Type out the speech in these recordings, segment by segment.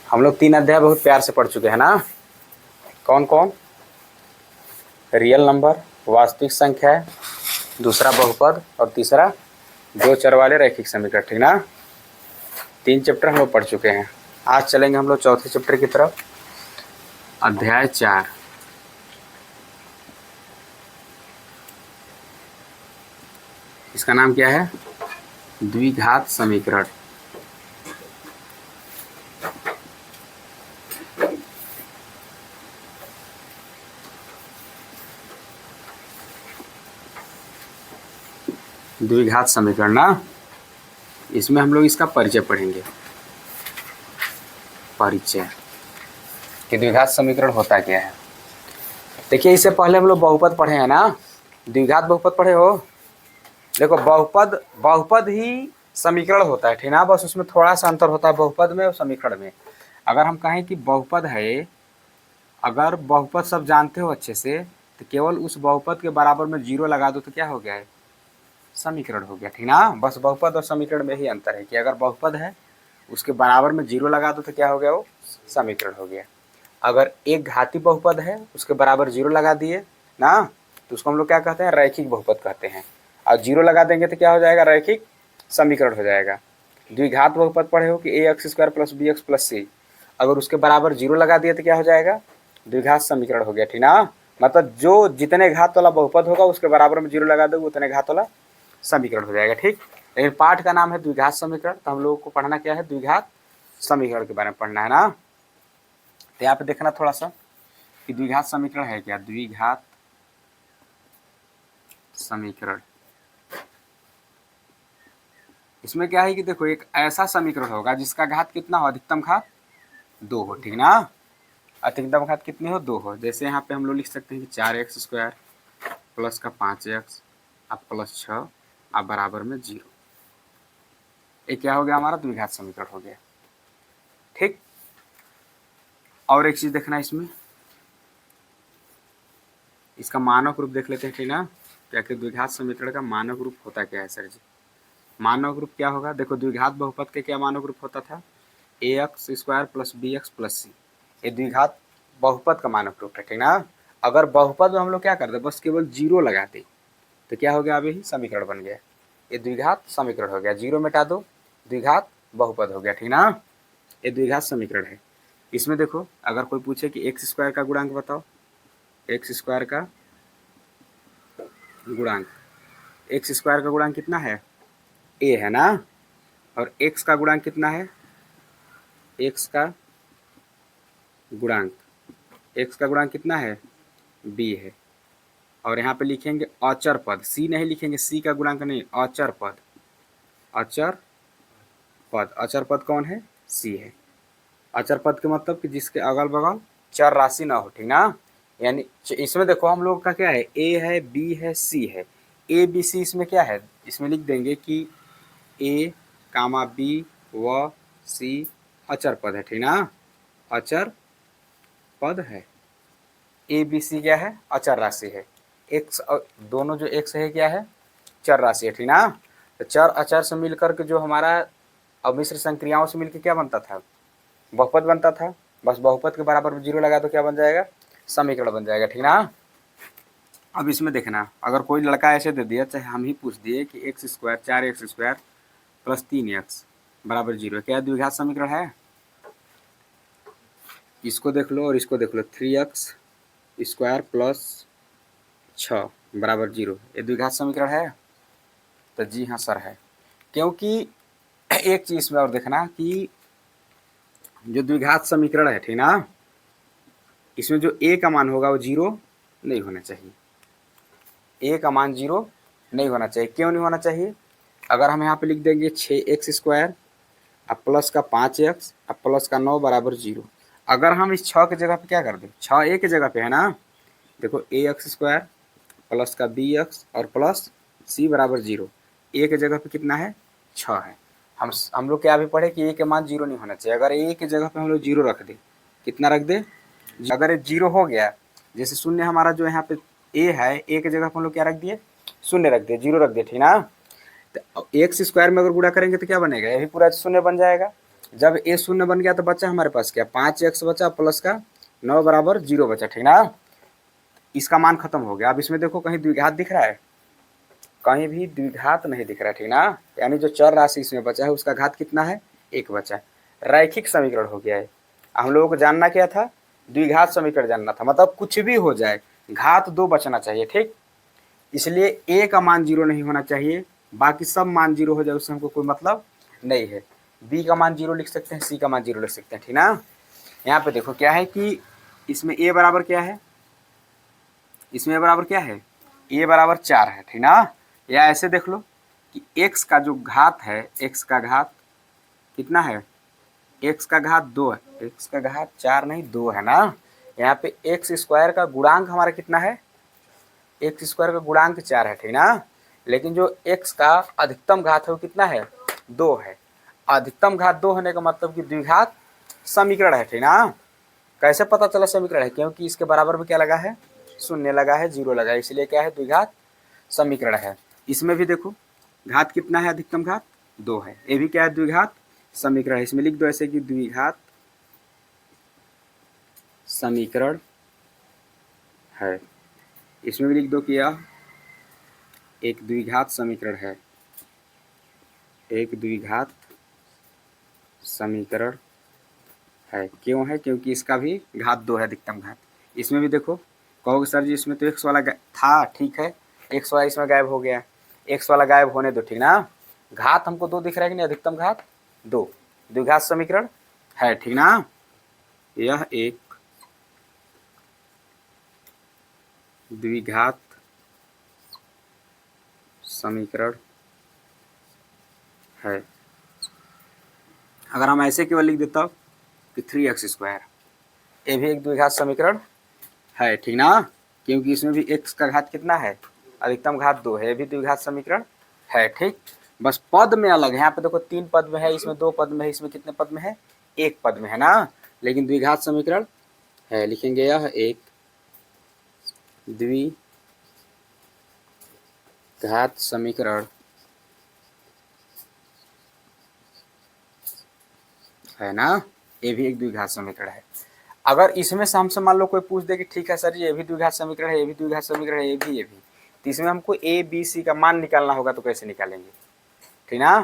हम लोग 3 अध्याय बहुत प्यार से पढ़ चुके हैं ना। कौन कौन? रियल नंबर, वास्तविक संख्या है, दूसरा बहुपद और तीसरा दो चर वाले रैखिक समीकरण, ठीक ना। 3 चैप्टर हम लोग पढ़ चुके हैं। आज चलेंगे हम लोग चौथे चैप्टर की तरफ, अध्याय 4। इसका नाम क्या है? द्विघात समीकरण। द्विघात समीकरण ना, इसमें हम लोग इसका परिचय पढ़ेंगे। परिचय कि द्विघात समीकरण होता क्या है। देखिए, इससे पहले हम लोग बहुपद पढ़े हैं ना। द्विघात बहुपद पढ़े हो? देखो, बहुपद ही समीकरण होता है, ठीक ना। बस उसमें थोड़ा सा अंतर होता है बहुपद में और समीकरण में। अगर हम कहें कि बहुपद है, अगर बहुपद सब जानते हो अच्छे से, तो केवल उस बहुपद के बराबर में जीरो लगा दो तो क्या हो गया है? समीकरण हो गया, ठीक ना। बस बहुपद और समीकरण में ही अंतर है कि अगर बहुपद है उसके बराबर में जीरो लगा दो तो क्या हो गया? वो समीकरण हो गया। अगर एक घाती बहुपद है उसके बराबर जीरो लगा दिए ना, तो उसको हम लोग क्या कहते हैं? रैखिक बहुपद कहते हैं। और जीरो लगा देंगे तो क्या हो जाएगा? रैखिक समीकरण हो जाएगा। द्विघात बहुपद पढ़े हो कि ax² + bx + c, अगर उसके बराबर जीरो लगा दिए तो क्या हो जाएगा? द्विघात समीकरण हो गया, ठीक ना। मतलब जो जितने घात वाला बहुपद होगा उसके बराबर में जीरो लगा दोगे उतने घात वाला समीकरण हो जाएगा, ठीक। लेकिन पाठ का नाम है द्विघात समीकरण, तो हम लोगों को पढ़ना क्या है? द्विघात समीकरण के बारे में पढ़ना है ना। तो यहाँ पे देखना थोड़ा सा कि द्विघात समीकरण है क्या। द्विघात समीकरण, इसमें क्या है कि देखो, एक ऐसा समीकरण होगा जिसका घात कितना हो? अधिकतम घात 2 हो, ठीक ना। अधिकतम घात कितनी हो? 2 हो। जैसे यहाँ पे हम लोग लिख सकते हैं कि 4x² प्लस का 5x अब प्लस 6 अब बराबर में 0। ये क्या हो गया? हमारा द्विघात समीकरण हो गया, ठीक। और एक चीज देखना, इसमें इसका मानक रूप देख लेते हैं, ठीक ना। क्या कि द्विघात समीकरण का मानक रूप होता क्या है सर जी? मानक रूप क्या होगा? देखो, द्विघात बहुपद के क्या मानक रूप होता था? ax² + bx + c। ये द्विघात बहुपद का मानक रूप है, ठीक ना। अगर बहुपद में हम लोग क्या कर दे? बस केवल जीरो लगा दे तो क्या हो गया? अभी ही समीकरण बन गया। ये द्विघात समीकरण हो गया। जीरो मिटा दो, द्विघात बहुपद हो गया, ठीक ना। ये द्विघात समीकरण है। इसमें देखो, अगर कोई पूछे कि x² का गुणांक बताओ, x² का गुणांक, x² का गुणांक कितना है? a है ना। और x का गुणांक कितना है? x का गुणांक, x का गुणांक कितना है? b है। और यहाँ पे लिखेंगे अचर पद, c नहीं लिखेंगे, c का गुणांक नहीं, अचर पद। अचर पद, अचर पद कौन है? c है। अचर पद के मतलब कि जिसके अगल बगल चर राशि ना हो, ठीक ना। यानी इसमें देखो, हम लोग का क्या है? a है, b है, c है। a b c इसमें क्या है? इसमें लिख देंगे कि a, b व c अचर पद है, ठीक ना। अचर पद है। a b c क्या है? अचर राशि है। x दोनों जो x है क्या है? चर राशि है, ठीक ना। तो चर अचर से मिलकर के जो हमारा अमिश्र संक्रियाओं से मिलकर क्या बनता था? बहुपद बनता था। बस बहुपद के बराबर में जीरो लगा तो क्या बन जाएगा? समीकरण बन जाएगा, ठीक ना। अब इसमें देखना, अगर कोई लड़का ऐसे दे दिया, चाहे हम ही पूछ दिए कि x² 4x² + 3x बराबर 0, क्या द्विघात समीकरण है? इसको देख लो और इसको देख लो, 3x² + 6 बराबर 0, ये द्विघात समीकरण है? तो जी हाँ सर है। क्योंकि एक चीज इसमें और देखना कि जो द्विघात समीकरण है, ठीक ना, इसमें जो a का मान होगा वो 0 नहीं होना चाहिए। a का मान 0 नहीं होना चाहिए। क्यों नहीं होना चाहिए? अगर हम यहाँ पे लिख देंगे 6x² अब प्लस का 5x अब प्लस का 9 बराबर 0, अगर हम इस 6 की जगह पे क्या कर दें? 6 a की जगह पे है ना। देखो, ax² प्लस का bx और प्लस c बराबर 0, a की जगह पे कितना है? 6 है। हम लोग क्या अभी पढ़े कि a के मान 0 नहीं होना चाहिए। अगर a की जगह पे हम लोग 0 रख दे, कितना रख दे? अगर ये 0 हो गया, जैसे शून्य हमारा जो यहाँ पे a है, a की जगह पे हम लोग क्या रख दिए? शून्य रख दिए, 0 रख दिए, ठीक ना। तो x² में अगर गुणा करेंगे तो क्या बनेगा? ये भी पूरा शून्य बन जाएगा। जब ए शून्य बन गया तो बचा हमारे पास क्या, 5x बचा प्लस का 9 बराबर 0 बचा, ठीक ना। इसका मान खत्म हो गया। अब इसमें देखो कहीं द्विघात दिख रहा है, कहीं भी द्विघात नहीं दिख रहा है, ठीक ना। यानी जो चर राशि इसमें बचा है उसका घात कितना है, 1 बचा है। रैखिक समीकरण हो गया है। हम लोगों को जानना क्या था, द्विघात समीकरण जानना था, मतलब कुछ भी हो जाए घात 2 बचना चाहिए, ठीक। इसलिए ए का मान 0 नहीं होना चाहिए, बाकी सब मान 0 हो जाए उससे हमको कोई मतलब नहीं है। बी का मान 0 लिख सकते हैं, सी का मान 0 लिख सकते हैं, ठीक ना। यहाँ पे देखो क्या है कि इसमें ए बराबर क्या है, इसमें ए बराबर क्या है, ए बराबर 4 है, ठीक ना। या ऐसे देख लो कि x का जो घात है, x का घात कितना है, x का घात 2 है, x का घात 4 नहीं 2 है ना। यहाँ पे एक्स स्क्वायर का गुणांक हमारा कितना है, एक्स स्क्वायर का गुणांक 4 है, ठीक ना। लेकिन जो x का अधिकतम घात है वो कितना है, 2 है। अधिकतम घात 2 होने का मतलब कि द्विघात समीकरण है, ठीक ना। कैसे पता चला समीकरण है, क्योंकि इसके बराबर में क्या लगा है, शून्य लगा है, 0 लगा है, इसलिए क्या है, द्विघात समीकरण है। इसमें भी देखो घात कितना है, अधिकतम घात 2 है, ये भी क्या है, द्विघात समीकरण है। इसमें लिख दो ऐसे कि द्विघात समीकरण है। इसमें भी लिख दो कि यह एक द्विघात समीकरण है, एक द्विघात समीकरण है। क्यों है, क्योंकि इसका भी घात 2 है, अधिकतम घात। इसमें भी देखो, कहोगे सर जी इसमें तो एक्स वाला था, ठीक है, एक्स वाला इसमें गायब हो गया, एक्स वाला गायब होने दो, ठीक ना। घात हमको 2 दिख रहा है कि नहीं, अधिकतम घात 2, द्विघात समीकरण है, ठीक ना। यह एक द्विघात समीकरण है। अगर हम ऐसे केवल लिख देता कि 3x², ये भी एक द्विघात समीकरण है, ठीक ना, क्योंकि इसमें भी x का घात कितना है, अधिकतम घात 2 है, ये भी द्विघात समीकरण है, ठीक। बस पद में अलग है, यहाँ पे देखो 3 पद में है, इसमें 2 पद में है, इसमें कितने पद में है, 1 पद में है ना, लेकिन द्विघात समीकरण है। लिखेंगे यह एक द्विघात समीकरण है ना, ये भी एक द्विघात समीकरण है। अगर इसमें से हमसे मान लो कोई पूछ दे कि ठीक है सर जी ये भी द्विघात समीकरण है, ये भी द्विघात समीकरण है, ये भी, तो इसमें हमको ए बी सी का मान निकालना होगा, तो कैसे निकालेंगे, ठीक ना।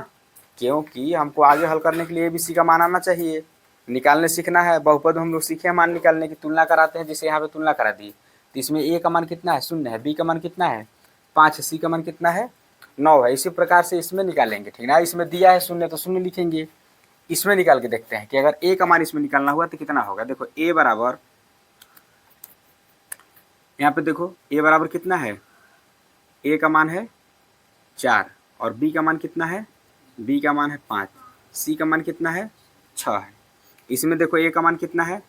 क्योंकि हमको आगे हल करने के लिए ए बी सी का मान आना चाहिए, निकालने सीखना है। बहुपद हम लोग सीखे हैं मान निकालने की, तुलना कराते हैं, जिसे यहाँ पे तुलना करा दी, तो इसमें ए का मान कितना है, 0 है, बी का मान कितना है, 5 है, सी का मान कितना है, 9 है। इसी प्रकार से इसमें निकालेंगे, ठीक ना। इसमें दिया है 0 तो 0 लिखेंगे। इसमें निकाल के देखते हैं कि अगर ए का मान इसमें निकालना हुआ तो कितना होगा। देखो ए बराबर, यहाँ पे देखो ए बराबर कितना है, ए का मान है 4 और बी का मान कितना है, बी का मान है 5, सी का मान कितना है 6 है। इसमें देखो ए का मान कितना है,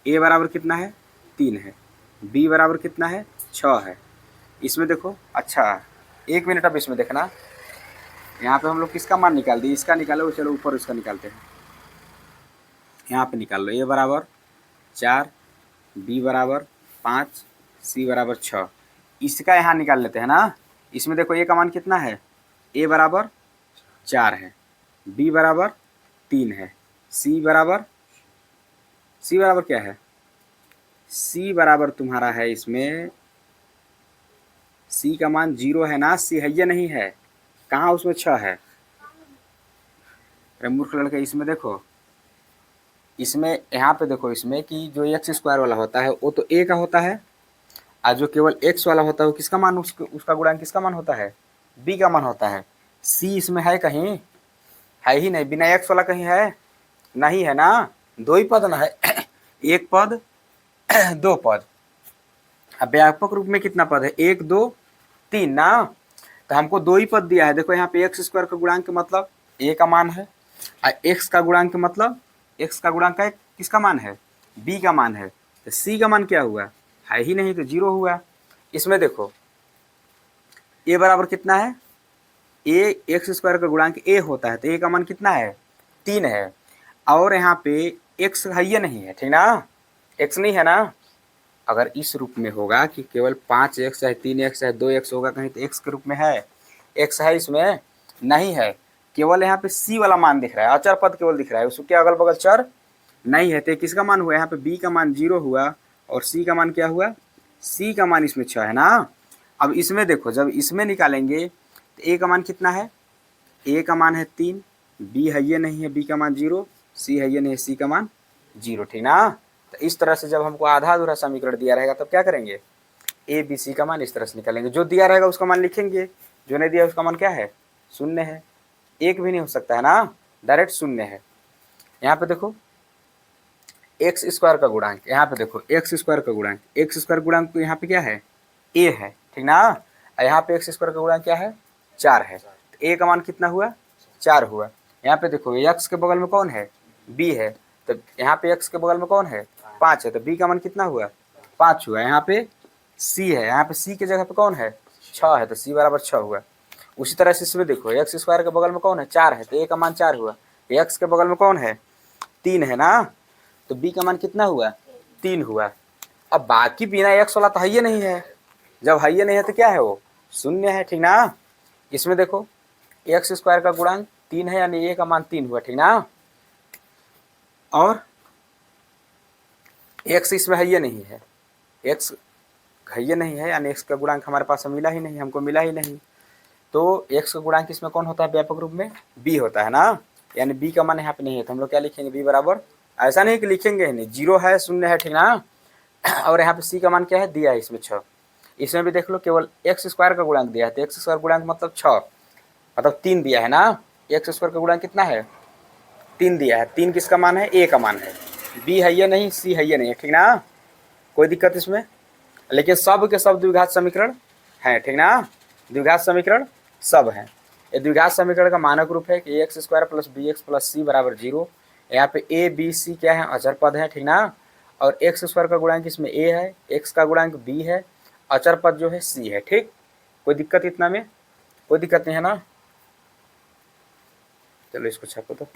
ए बराबर कितना है 3 है, बी बराबर कितना है 6 है। इसमें देखो, अच्छा 1 मिनट, अब इसमें देखना, यहाँ पे हम लोग किसका मान निकाल दिए, इसका निकालो, चलो ऊपर उसका निकालते हैं। यहाँ पे निकाल लो, ए बराबर 4, बी बराबर 5, सी बराबर 6, इसका यहाँ निकाल लेते हैं ना। इसमें देखो ए का मान कितना है, ए बराबर 4 है, बी बराबर 3 है, सी बराबर क्या है, सी बराबर तुम्हारा है, इसमें सी का मान 0 है ना, सी है ये नहीं है, कहाँ उसमें 6 है, अरे मूर्ख लड़के। इसमें देखो, इसमें यहाँ पे देखो, इसमें कि जो x² वाला होता है वो तो a का होता है, और जो केवल x वाला होता है वो किसका मान, उसका गुणांक किसका मान होता है, b का मान होता है। c इसमें है कहीं, है ही नहीं, बिना x वाला कहीं है नहीं, है ना, 2 ही पद ना है, 1 पद 2 पद। अब व्यापक रूप में कितना पद है, 1 2 3 ना, तो हमको 2 ही पद दिया है। देखो यहाँ पे x² का गुणांक मतलब a का मान है, और x का गुणांक मतलब x का गुणांक का किसका मान है, b का मान है, तो c का मान क्या हुआ, है ही नहीं, तो 0 हुआ। इसमें देखो a बराबर कितना है, a x² का गुणांक a होता है, तो a का मान कितना है 3 है, और यहाँ पे x है ये नहीं है, ठीक ना, x नहीं है ना। अगर इस रूप में होगा कि केवल 5x है, 3x है, 2x होगा कहीं, तो x के रूप में है, x है इसमें नहीं है, केवल यहाँ पे सी वाला मान दिख रहा है, अचर पद केवल दिख रहा है, उसके अगल बगल चर नहीं है। तो किसका मान हुआ यहाँ पे, बी का मान 0 हुआ और सी का मान क्या हुआ, सी का मान इसमें 6 है ना। अब इसमें देखो, जब इसमें निकालेंगे तो ए का मान कितना है, ए का मान है 3, बी है ये नहीं है, बी का मान 0, सी है ये नहीं है, सी का मान 0, ठीक ना। तो इस तरह से जब हमको आधा अधूरा समीकरण दिया रहेगा तब क्या करेंगे, ए बी सी का मान इस तरह से निकालेंगे। जो दिया रहेगा उसका मान लिखेंगे, जो नहीं दिया उसका मान क्या है, 0 है। एक भी नहीं हो सकता है ना, डायरेक्ट 0 है। यहाँ पे देखो एक्स स्क्वायर का गुणांक, यहाँ पे देखो एक्स स्क्वायर का गुणांक, एक्स स्क्वायर गुणांक तो यहाँ पे क्या है, ए है, ठीक ना। यहाँ पे एक्स स्क्वायर का गुणांक क्या है, 4 है। तो ए का मान कितना हुआ, 4 हुआ। यहाँ पे देखो एक्स के बगल में कौन है, बी है, तो यहाँ पे एक्स के बगल में कौन है, 5 है, तो बी का मान कितना हुआ, 5 हुआ। यहाँ पे सी है, यहाँ पे सी के जगह पे कौन है, 6 है, तो सी बराबर 6 हुआ। उसी तरह से इसमें देखो एक्स स्क्वायर के बगल में कौन है, 4 है, तो ए का मान 4 हुआ। एक्स के बगल में कौन है, 3 है ना, तो बी का मान कितना हुआ, 3 हुआ। अब बाकी बिना एक्स वाला तो है ही नहीं है, जब है ही नहीं है तो क्या है, वो 0 है, ठीक ना। इसमें देखो एक्स स्क्वायर का गुणांक 3 है, यानी ए का मान 3 हुआ, ठीक ना। और एक्स इसमें है ये नहीं है, एक्स है ये नहीं है, यानी एक्स का गुणांक हमारे पास मिला ही नहीं, हमको मिला ही नहीं। तो एक्स का गुणांक इसमें कौन होता है, व्यापक रूप में बी होता है ना, यानी बी का मान यहाँ पे नहीं है, तो हम लोग क्या लिखेंगे, बी बराबर, ऐसा नहीं कि लिखेंगे ही नहीं, 0 है, 0 है, ठीक ना। और यहाँ पे सी का मान क्या है, दिया है इसमें 6। इसमें भी देख लो केवल एक्स स्क्वायर का गुणांक दिया है, तो एक्स स्क्वायर गुणांक मतलब 6, मतलब 3 दिया है ना। एक्स स्क्वायर का गुणांक कितना है, 3 दिया है। 3 किसका मान है, ए का मान है, बी है ये नहीं, सी है ये नहीं, ठीक ना। कोई दिक्कत इसमें, लेकिन सब के सब द्विघात समीकरण है, ठीक ना। द्विघात समीकरण सब है। ये द्विघात समीकरण का मानक रूप है कि x square plus b x plus c बराबर 0। यहाँ पे ए बी सी क्या है, अचर पद है, ठीक ना। और एक्स स्क्वायर का गुणांक इसमें ए है, एक्स का गुणांक बी है, अचर पद जो है सी है, ठीक। कोई दिक्कत इतना में, कोई दिक्कत नहीं है ना। चलो इसको छापो तो।